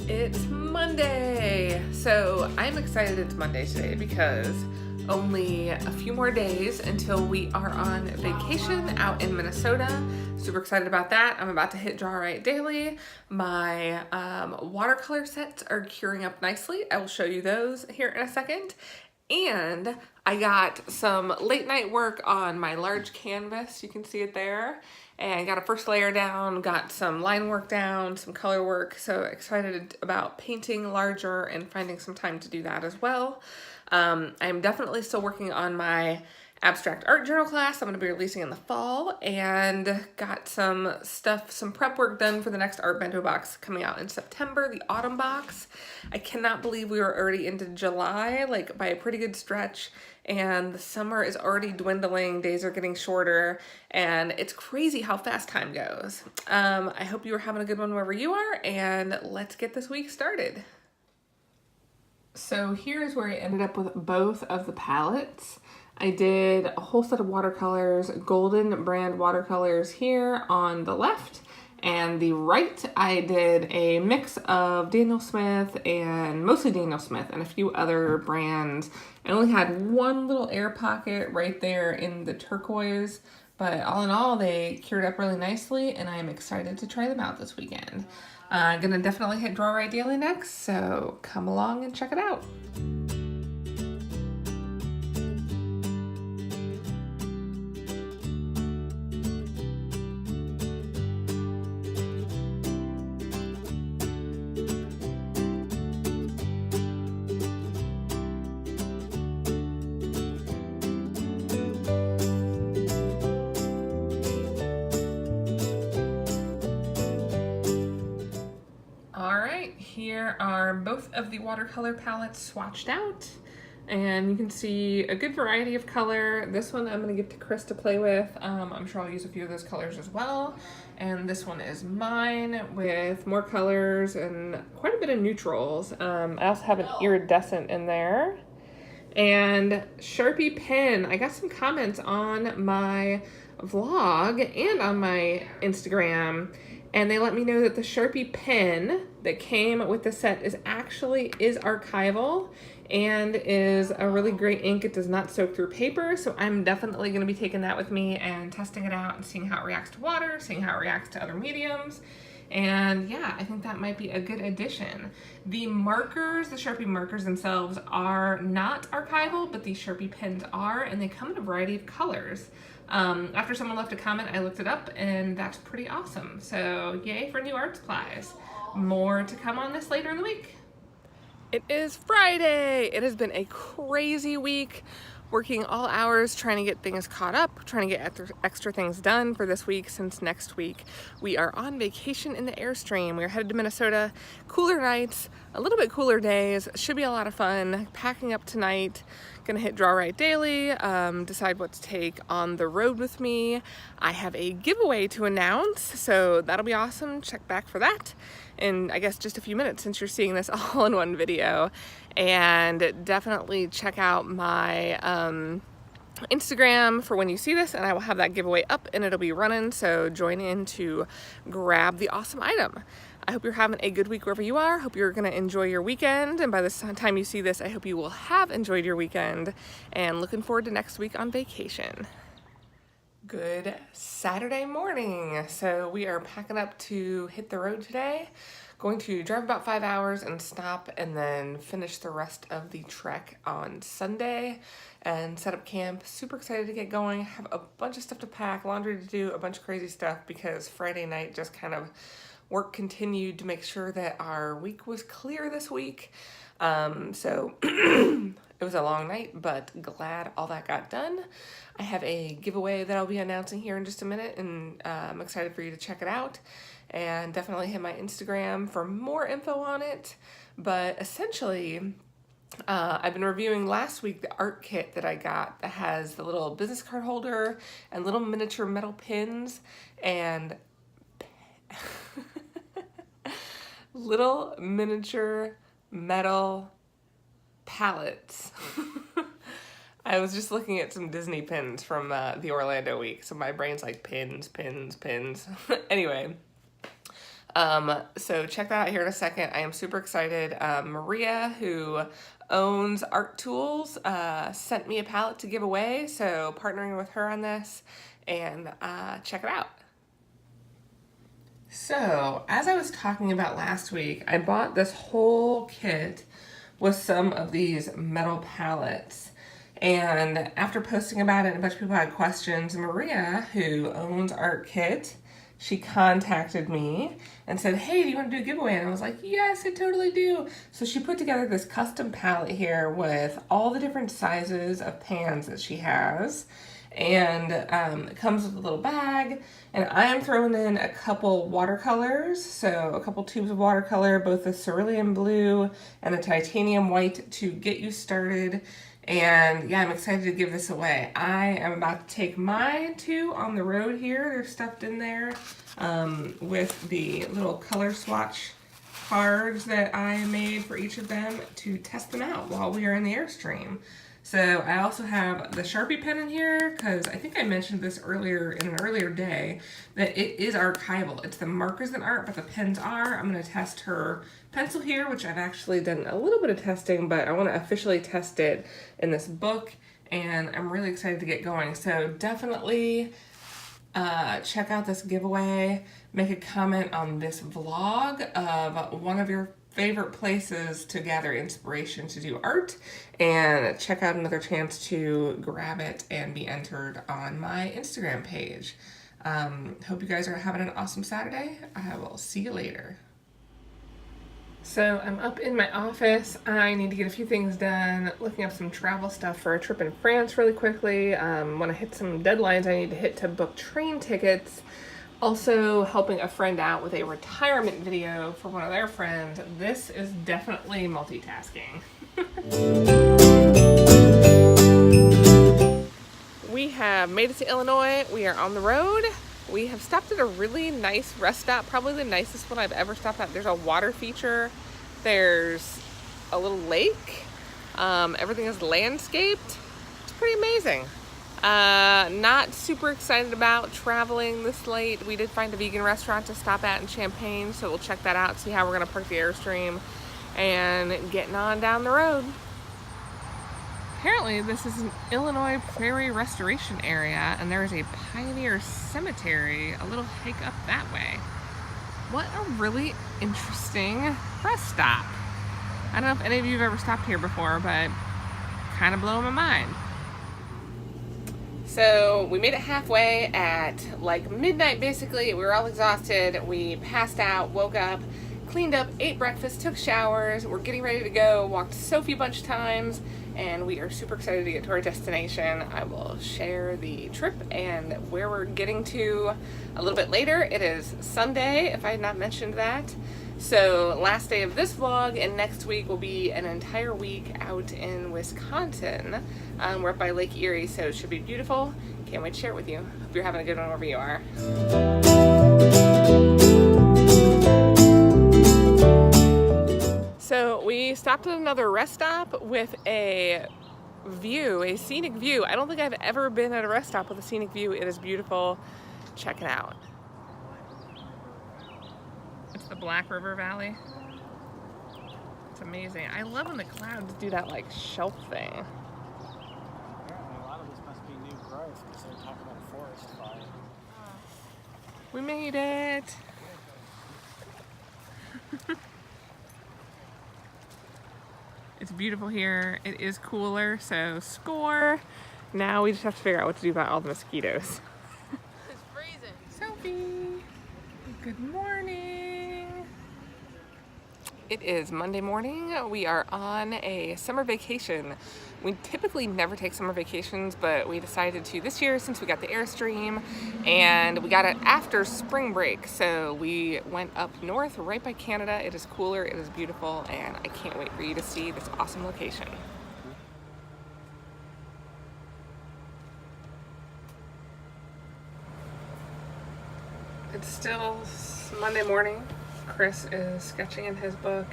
It's Monday. So I'm excited it's Monday today because only a few more days until we are on vacation out in Minnesota. Super excited about that. I'm about to hit Drawriot daily. My watercolor sets are curing up nicely. I will show you those here in a second. And I got some late night work on my large canvas. You can see it there. And got a first layer down, got some line work down, some color work. So excited about painting larger and finding some time to do that as well. I'm definitely still working on my abstract art journal class I'm going to be releasing in the fall, and got some stuff, some prep work done for the next art bento box coming out in September, the autumn box. I cannot believe we were already into July, like by a pretty good stretch, and the summer is already dwindling, days are getting shorter, and it's crazy how fast time goes. I hope you are having a good one wherever you are, and let's get this week started. So here's where I ended up with both of the palettes. I did a whole set of watercolors, Golden brand watercolors here on the left, and the right I did a mix of Daniel Smith and mostly Daniel Smith and a few other brands. I only had one little air pocket right there in the turquoise, but all in all they cured up really nicely, and I'm excited to try them out this weekend. I'm gonna definitely hit Drawriot daily next, so come along and check it out. Here are both of the watercolor palettes swatched out, and you can see a good variety of color. This one I'm going to give to Chris to play with. I'm sure I'll use a few of those colors as well. And this one is mine with more colors and quite a bit of neutrals. I also have an iridescent in there. And Sharple Pen. I got some comments on my vlog and on my Instagram, and they let me know that the Sharple pen that came with the set is archival and is a really great ink. It does not soak through paper, so I'm definitely going to be taking that with me and testing it out and seeing how it reacts to water, seeing how it reacts to other mediums. And yeah, I think that might be a good addition. The markers, the Sharpie markers themselves are not archival, but these Sharpie pens are, and they come in a variety of colors. After someone left a comment, I looked it up, and that's pretty awesome. So yay for new art supplies. More to come on this later in the week. It is Friday. It has been a crazy week, working all hours trying to get things caught up, trying to get extra things done for this week, since next week we are on vacation in the Airstream. We're headed to Minnesota. Cooler nights, a little bit cooler days. Should be a lot of fun. Packing up tonight. Gonna hit Drawriot daily, decide what to take on the road with me. I have a giveaway to announce, so that'll be awesome. Check back for that in, I guess, just a few minutes, since you're seeing this all in one video. And definitely check out my Instagram for when you see this, and I will have that giveaway up and it'll be running, so join in to grab the awesome item. I hope you're having a good week wherever you are. Hope you're gonna enjoy your weekend, and by the time you see this, I hope you will have enjoyed your weekend, and looking forward to next week on vacation. Good Saturday morning. So we are packing up to hit the road today. Going to drive about 5 hours and stop, and then finish the rest of the trek on Sunday and set up camp. Super excited to get going. Have a bunch of stuff to pack, laundry to do, a bunch of crazy stuff, because Friday night just kind of work continued to make sure that our week was clear this week. So it was a long night, but glad all that got done. I have a giveaway that I'll be announcing here in just a minute, and I'm excited for you to check it out. And definitely hit my Instagram for more info on it. But essentially, I've been reviewing last week the art kit that I got that has the little business card holder and little miniature metal pins and little miniature metal palettes. I was just looking at some Disney pins from the Orlando week, so my brain's like pins. Anyway, So check that out here in a second. I am super excited. Maria, who owns Art Tools, sent me a palette to give away, so partnering with her on this, and check it out. So, as I was talking about last week, I bought this whole kit with some of these metal palettes. And after posting about it, a bunch of people had questions. Maria, who owns Art Kit, she contacted me and said, hey, do you want to do a giveaway? And I was like, yes, I totally do. So she put together this custom palette here with all the different sizes of pans that she has. And it comes with a little bag, and I am throwing in a couple watercolors, so a couple tubes of watercolor, both the cerulean blue and the titanium white, to get you started. And yeah, I'm excited to give this away. I am about to take mine too on the road here. They're stuffed in there with the little color swatch cards that I made for each of them to test them out while we are in the Airstream. So I also have the Sharpie pen in here because I think I mentioned this earlier in an earlier day that it is archival. It's the markers that aren't, but the pens are. I'm going to test her pencil here, which I've actually done a little bit of testing, but I want to officially test it in this book, and I'm really excited to get going. So definitely check out this giveaway. Make a comment on this vlog of one of your favorite places to gather inspiration to do art, and check out another chance to grab it and be entered on my Instagram page. Hope you guys are having an awesome Saturday. I will see you later. So I'm up in my office. I need to get a few things done, looking up some travel stuff for a trip in France really quickly. Want to hit some deadlines I need to hit to book train tickets. Also helping a friend out with a retirement video for one of their friends. This is definitely multitasking. We have made it to Illinois. We are on the road. We have stopped at a really nice rest stop, probably the nicest one I've ever stopped at. There's a water feature. There's a little lake. Everything is landscaped. It's pretty amazing. Not super excited about traveling this late. We did find a vegan restaurant to stop at in Champaign, so we'll check that out, see how we're going to park the Airstream, and getting on down the road. Apparently this is an Illinois prairie restoration area, and there is a pioneer cemetery a little hike up that way. What a really interesting rest stop. I don't know if any of you have ever stopped here before, but kind of blowing my mind. So we made it halfway at like midnight basically. We were all exhausted. We passed out, woke up, cleaned up, ate breakfast, took showers. We're getting ready to go. Walked Sophie a bunch of times, and we are super excited to get to our destination. I will share the trip and where we're getting to a little bit later. It is Sunday, if I had not mentioned that. So last day of this vlog, and next week will be an entire week out in Wisconsin. We're up by Lake Erie, so it should be beautiful. Can't wait to share it with you. Hope you're having a good one wherever you are. So we stopped at another rest stop with a view, a scenic view. I don't think I've ever been at a rest stop with a scenic view. It is beautiful. Check it out. It's the Black River Valley. It's amazing. I love when the clouds do that like shelf thing. Apparently a lot of this must be new growth because they're talking about a forest fire. We made it. It's beautiful here. It is cooler, so score. Now we just have to figure out what to do about all the mosquitoes. It's freezing. Sophie, good morning. It is Monday morning. We are on a summer vacation. We typically never take summer vacations, but we decided to this year since we got the Airstream, and we got it after spring break. So we went up north right by Canada. It is cooler, it is beautiful, and I can't wait for you to see this awesome location. It's still Monday morning. Chris is sketching in his book.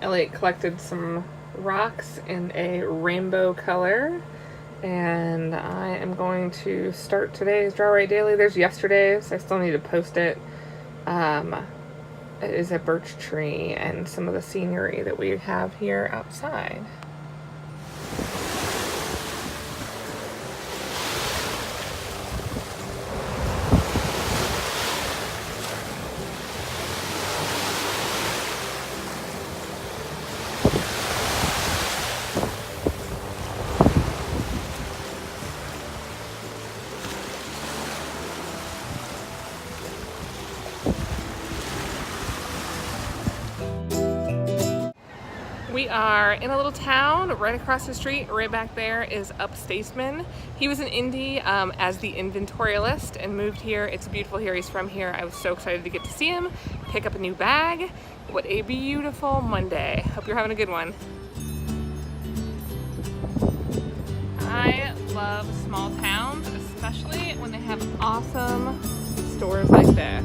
Elliot collected some rocks in a rainbow color, and I am going to start today's Drawriot Daily. There's yesterday's. I still need to post it. is a birch tree and some of the scenery that we have here outside. We are in a little town right across the street. Right back there is Upstatesman. He was in Indy as the inventorialist and moved here. It's beautiful here. He's from here. I was so excited to get to see him, pick up a new bag. What a beautiful Monday. Hope you're having a good one. I love small towns, especially when they have awesome stores like this.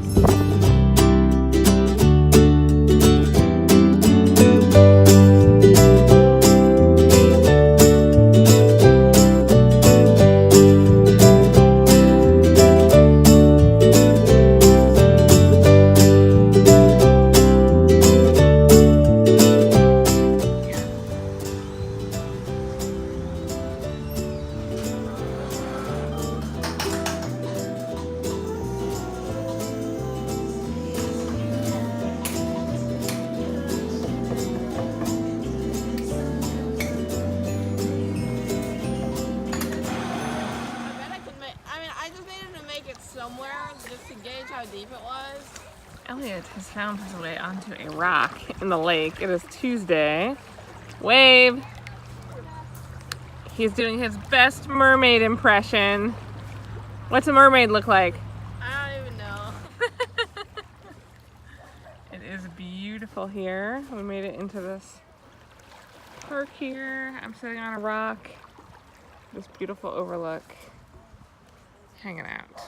Somewhere just to gauge how deep it was. Elliot has found his way onto a rock in the lake. It is Tuesday. Wave! He's doing his best mermaid impression. What's a mermaid look like? I don't even know. It is beautiful here. We made it into this park here. I'm sitting on a rock. This beautiful overlook. Hanging out.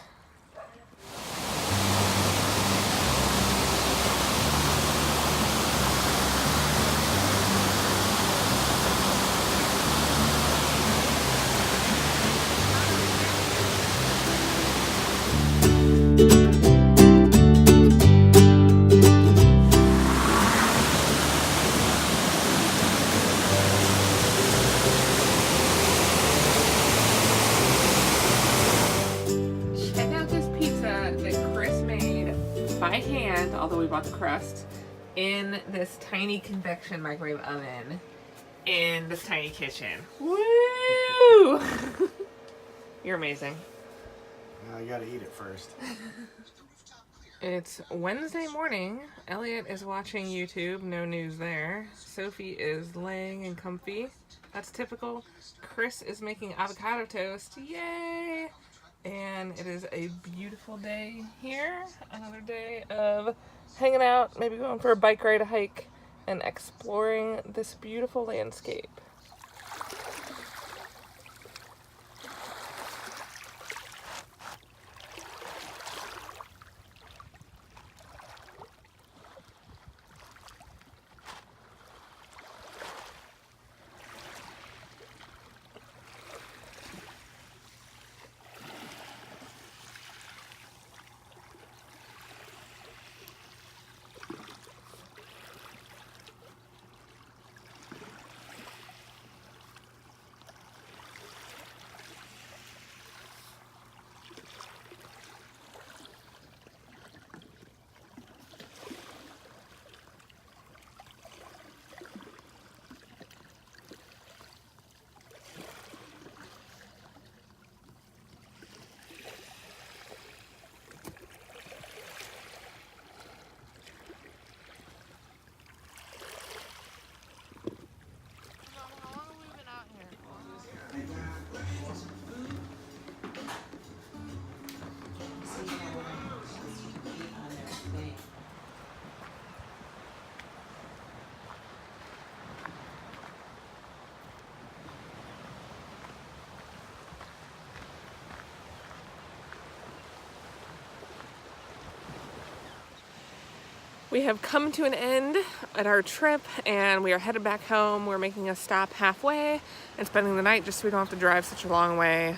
By hand, although we bought the crust, in this tiny convection microwave oven in this tiny kitchen. Woo! You're amazing. I gotta eat it first. It's Wednesday morning. Elliot is watching YouTube. No news there. Sophie is laying and comfy. That's typical. Chris is making avocado toast. Yay! And it is a beautiful day here. Another day of hanging out, maybe going for a bike ride, a hike, and exploring this beautiful landscape. We have come to an end at our trip and we are headed back home. We're making a stop halfway and spending the night just so we don't have to drive such a long way.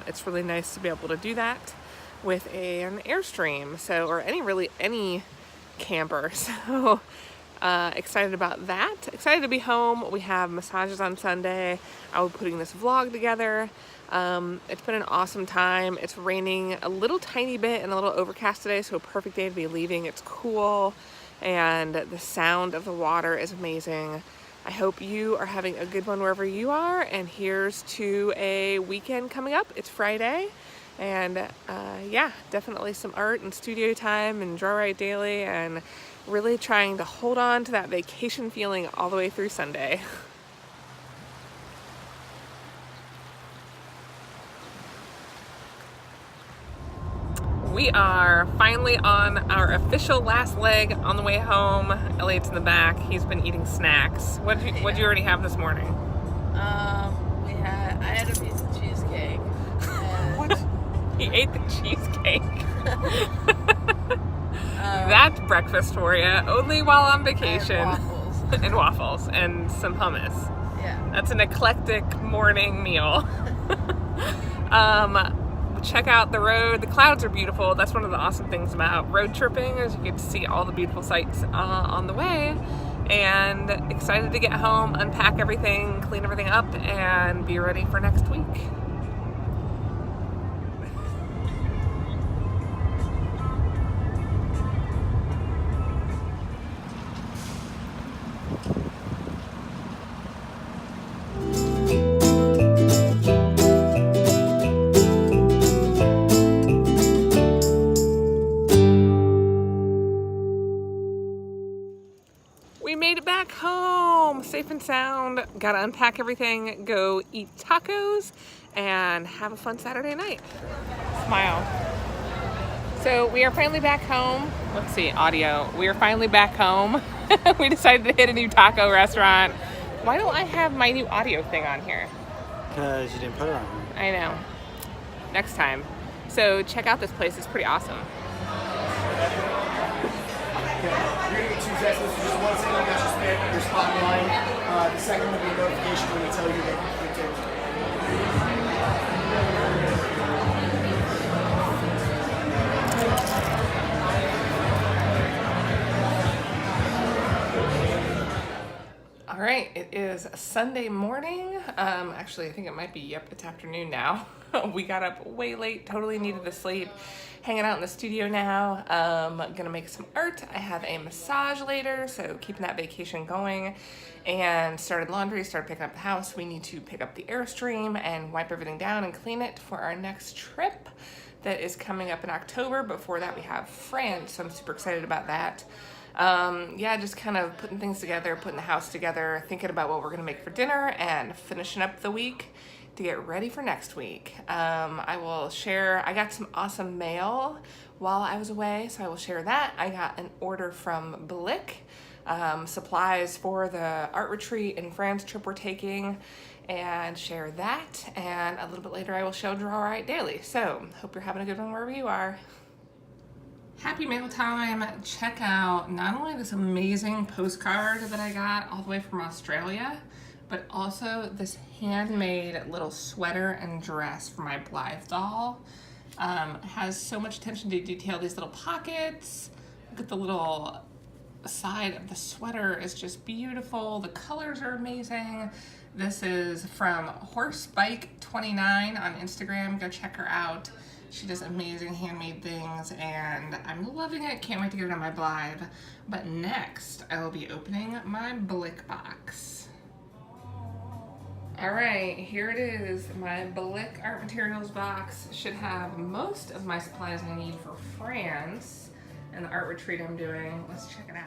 It's really nice to be able to do that with an Airstream. So, or any camper. So excited about that. Excited to be home. We have massages on Sunday. I'll be putting this vlog together. It's been an awesome time. It's raining a little tiny bit and a little overcast today, so a perfect day to be leaving. It's cool and the sound of the water is amazing. I hope you are having a good one wherever you are, and here's to a weekend coming up. It's Friday, and yeah, definitely some art and studio time and Drawriot daily, and really trying to hold on to that vacation feeling all the way through Sunday. We are finally on our official last leg on the way home. Elliot's in the back. He's been eating snacks. What'd you already have this morning? I had a piece of cheesecake. What? He ate the cheesecake. That's breakfast for you. Only while on vacation. And waffles. And waffles and some hummus. Yeah. That's an eclectic morning meal. Check out the road. The clouds are beautiful. That's one of the awesome things about road tripping, is you get to see all the beautiful sights on the way. And excited to get home, unpack everything, clean everything up, and be ready for next week. We made it back home, safe and sound. Gotta unpack everything, go eat tacos, and have a fun Saturday night. Smile. So we are finally back home. Let's see, audio. We are finally back home. We decided to hit a new taco restaurant. Why don't I have my new audio thing on here? Because you didn't put it on. I know. Next time. So check out this place, it's pretty awesome. You're going to get two text messages. One saying you got your spot in line. The second will be a notification when we tell you that you're All right, it is Sunday morning. Actually, I think it might be, yep, it's afternoon now. We got up way late, totally needed the sleep. Hanging out in the studio now. Gonna make some art. I have a massage later, so keeping that vacation going. And started laundry, started picking up the house. We need to pick up the Airstream and wipe everything down and clean it for our next trip that is coming up in October. Before that, we have France, so I'm super excited about that. Yeah, just kind of putting things together, putting the house together, thinking about what we're gonna make for dinner, and finishing up the week to get ready for next week. I will share, I got some awesome mail while I was away, so I will share that. I got an order from Blick, supplies for the art retreat in France trip we're taking, and share that. And a little bit later I will show Drawriot daily. So hope you're having a good one wherever you are. Happy mail time. Check out not only this amazing postcard that I got all the way from Australia, but also this handmade little sweater and dress for my Blythe doll. Has so much attention to detail. These little pockets. Look at the little side of the sweater is just beautiful. The colors are amazing. This is from Horsebike29 on Instagram. Go check her out. She does amazing handmade things, and I'm loving it. Can't wait to get it on my Blythe. But next, I will be opening my Blick box. All right, here it is. My Blick Art Materials box should have most of my supplies I need for France and the art retreat I'm doing. Let's check it out.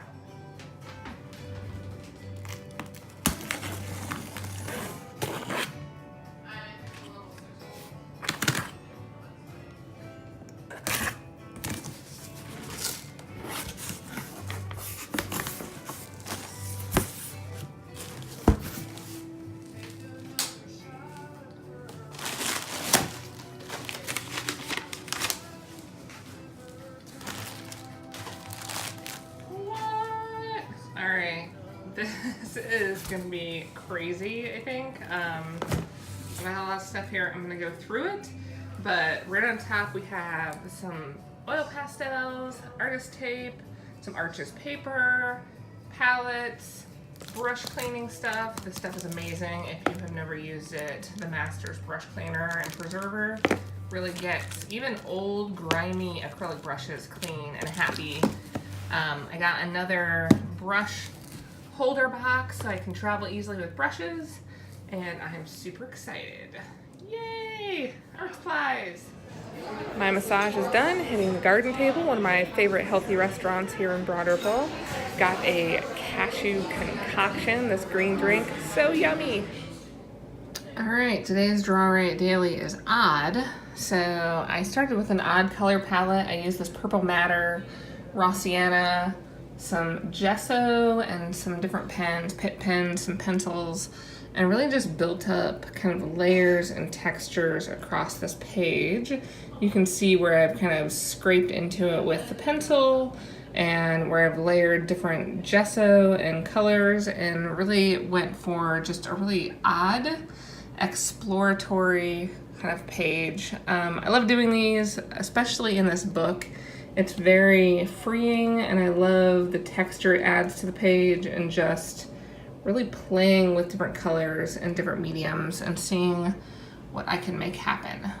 This is gonna be crazy, I think. I got a lot of stuff here. I'm gonna go through it, but right on top we have some oil pastels, artist tape, some Arches paper, palettes, brush cleaning stuff. This stuff is amazing if you have never used it. The Masters brush cleaner and preserver really gets even old grimy acrylic brushes clean and happy. I got another brush holder box so I can travel easily with brushes, and I'm super excited. Yay! Art supplies! My massage is done, hitting the garden table, one of my favorite healthy restaurants here in Broderville. Got a cashew concoction, this green drink, so yummy. All right, today's Drawriot Daily is odd. So I started with an odd color palette. I used this Purple Matter, Raw Sienna, some gesso, and some different pens, Pitt pens, some pencils, and really just built up kind of layers and textures across this page. You can see where I've kind of scraped into it with the pencil and where I've layered different gesso and colors, and really went for just a really odd, exploratory kind of page. I love doing these, especially in this book. It's very freeing, and I love the texture it adds to the page, and just really playing with different colors and different mediums and seeing what I can make happen.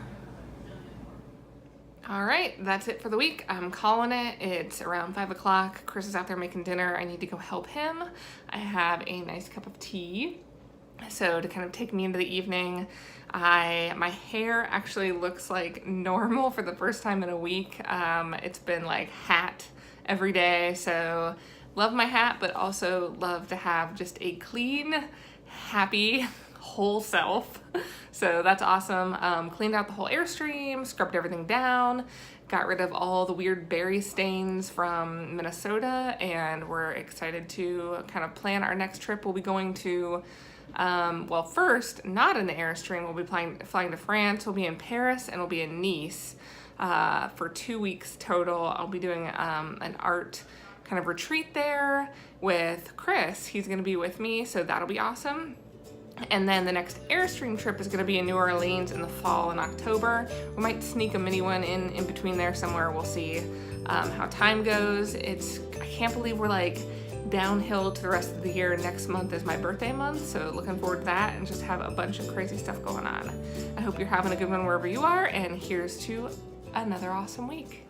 All right, that's it for the week. I'm calling it. It's around 5 o'clock. Chris is out there making dinner. I need to go help him. I have a nice cup of tea. So to kind of take me into the evening, my hair actually looks like normal for the first time in a week. It's been like hat every day, so love my hat, but also love to have just a clean, happy, whole self. So that's awesome. Cleaned out the whole Airstream, scrubbed everything down, got rid of all the weird berry stains from Minnesota, and we're excited to kind of plan our next trip. We'll be going to well, first, not in the Airstream, we'll be flying to France, we'll be in Paris, and we'll be in Nice for 2 weeks total. I'll be doing an art kind of retreat there with Chris. He's gonna be with me, so that'll be awesome. And then the next Airstream trip is gonna be in New Orleans in the fall in October. We might sneak a mini one in between there somewhere. We'll see how time goes. I can't believe we're like downhill to the rest of the year. Next month is my birthday month, so looking forward to that and just have a bunch of crazy stuff going on. I hope you're having a good one wherever you are, and here's to another awesome week.